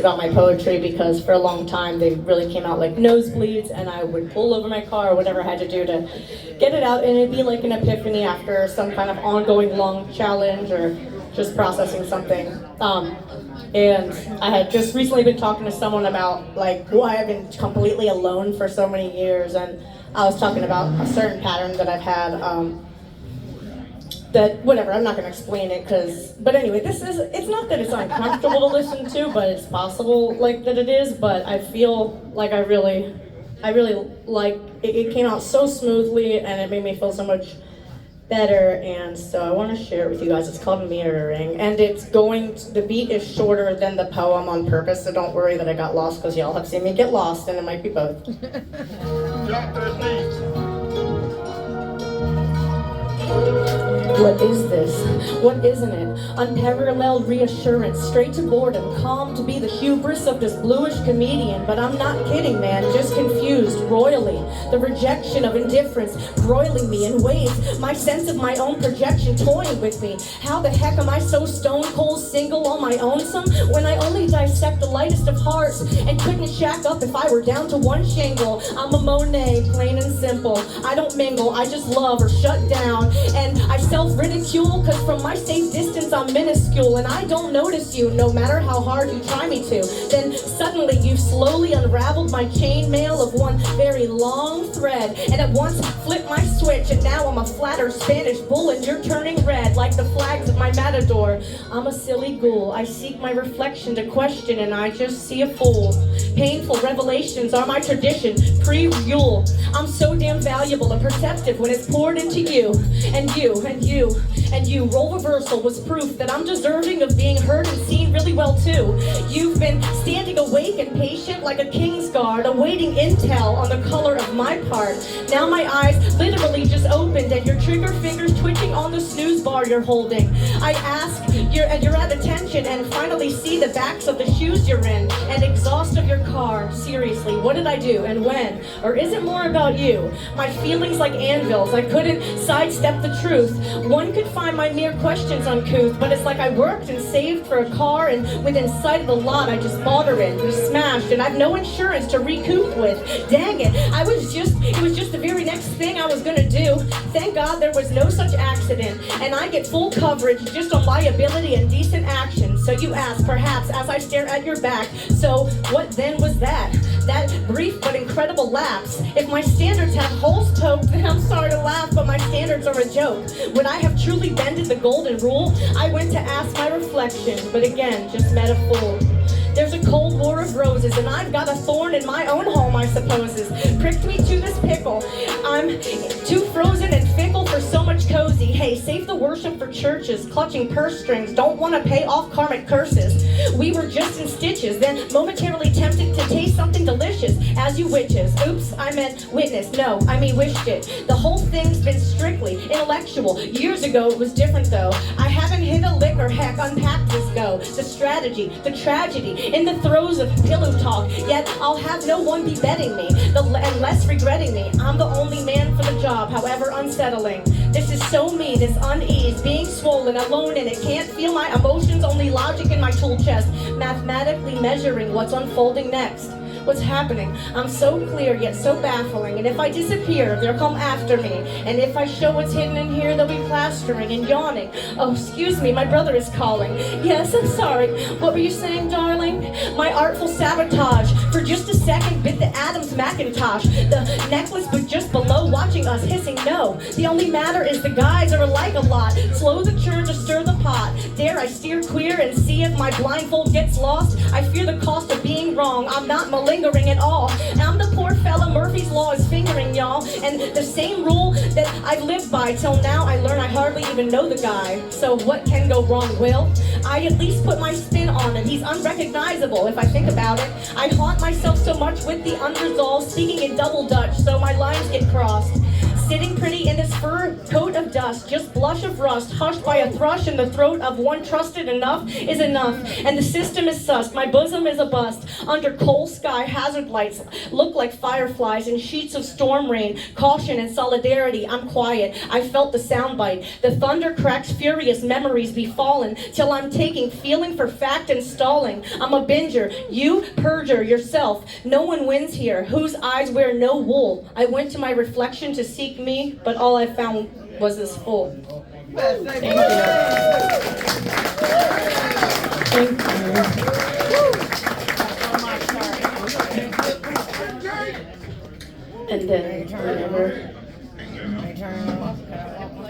about my poetry because for a long time they really came out like nosebleeds, and I would pull over my car or whatever I had to do to get it out, and it'd be like an epiphany after some kind of ongoing long challenge or just processing something. And I had just recently been talking to someone about like why I've been completely alone for so many years, and I was talking about a certain pattern that I've had. That whatever, I'm not going to explain it but anyway, it's not that it's uncomfortable to listen to, but it's possible like that it is, but I feel like I really like it came out so smoothly and it made me feel so much better, and so I want to share it with you guys. It's called Mirroring, and the beat is shorter than the poem on purpose, so don't worry that I got lost because y'all have seen me get lost, and it might be both. What is this? What isn't it? Unparalleled reassurance, straight to boredom, calm to be the hubris of this bluish comedian. But I'm not kidding, man, just confused, royally. The rejection of indifference, broiling me in ways, my sense of my own projection toying with me. How the heck am I so stone cold single on my own some when I only dissect the lightest of hearts and couldn't shack up if I were down to one shingle? I'm a Monet, plain and simple. I don't mingle, I just love or shut down. And I self-ridicule, cause from my safe distance I'm minuscule, and I don't notice you, no matter how hard you try me to. Then suddenly you've slowly unraveled my chainmail of one very long thread, and at once flipped my switch, and now I'm a flatter Spanish bull, and you're turning red like the flags of my matador. I'm a silly ghoul, I seek my reflection to question, and I just see a fool. Painful revelations are my tradition, pre-Yule. I'm so damn valuable and perceptive when it's poured into you, and you, and you, and you. Role reversal was proof that I'm deserving of being heard and seen really well too. You've been standing awake and patient like a king's guard, awaiting intel on the color of my part. Now my eyes literally just opened and your trigger fingers twitching on the snooze bar you're holding. I ask, you're at attention and finally see the backs of the shoes you're in and exhaust of your car. Seriously, what did I do and when? Or is it more about you? My feelings like anvils, I couldn't sidestep the truth. One could find my mere questions uncouth, but it's like I worked and saved for a car, and within sight of the lot I just bought her in. We smashed, and I've no insurance to recoup with. Dang it, it was just the very next thing I was gonna do. Thank God there was no such accident, and I get full coverage just on liability and decent action. So you ask, perhaps, as I stare at your back, so what then was that? That brief but incredible lapse. If my standards have holes poked, then I'm sorry to laugh, but my standards are a joke. Would I have truly bended the golden rule? I went to ask my reflection, but again, just met a fool. There's a cold war of roses, and I've got a thorn in my own home, I supposes. Pricked me to this pickle. I'm too frozen and fickle for so much cozy. Hey, save the worship for churches, clutching purse strings, don't want to pay off karmic curses. We were just in stitches, then momentarily tempted to taste something delicious, as you witches. Oops, I meant witness, no, I mean wished it. The whole thing's been strictly intellectual. Years ago it was different though. I haven't hit a lick or heck unpacked this go. The strategy, the tragedy, in the throes of pillow talk, yet I'll have no one be betting me, and less regretting me. I'm the only man for the job, however unsettling. This is so me, this unease, being swollen, alone in it, can't feel my emotions, only logic in my tool chest, mathematically measuring what's unfolding next. What's happening? I'm so clear yet so baffling, and if I disappear, they'll come after me, and if I show what's hidden in here, they'll be plastering and yawning. Oh, excuse me, my brother is calling. Yes, I'm sorry. What were you saying, darling? My artful sabotage for just a second bit the Adam's Macintosh. The necklace was just below, watching us hissing no. The only matter is the guys are alike a lot. Slow the churn to stir the pot. Dare I steer queer and see if my blindfold gets lost? I fear the cost of being wrong. I'm not malingering at all. I'm the poor fella Murphy's Law is fingering, y'all. And the same rule that I've lived by till now, I learn I hardly even know the guy. So what can go wrong, Will? I at least put my spin on him. He's unrecognizable if I think about it. I haunt myself so much with the unresolved, speaking in double Dutch, so my lines get crossed. Sitting pretty in his fur coat of dust, just blush of rust, hushed by a thrush in the throat of one trusted enough is enough. And the system is sussed, my bosom is a bust. Under coal sky hazard lights look like fireflies in sheets of storm rain. Caution and solidarity, I'm quiet. I felt the soundbite. The thunder cracks furious, memories be fallen, till I'm taking feeling for fact and stalling. I'm a binger, you perjure yourself. No one wins here, whose eyes wear no wool. I went to my reflection to seek me, but all I found was this fool. Thank you. Thank you. And then whenever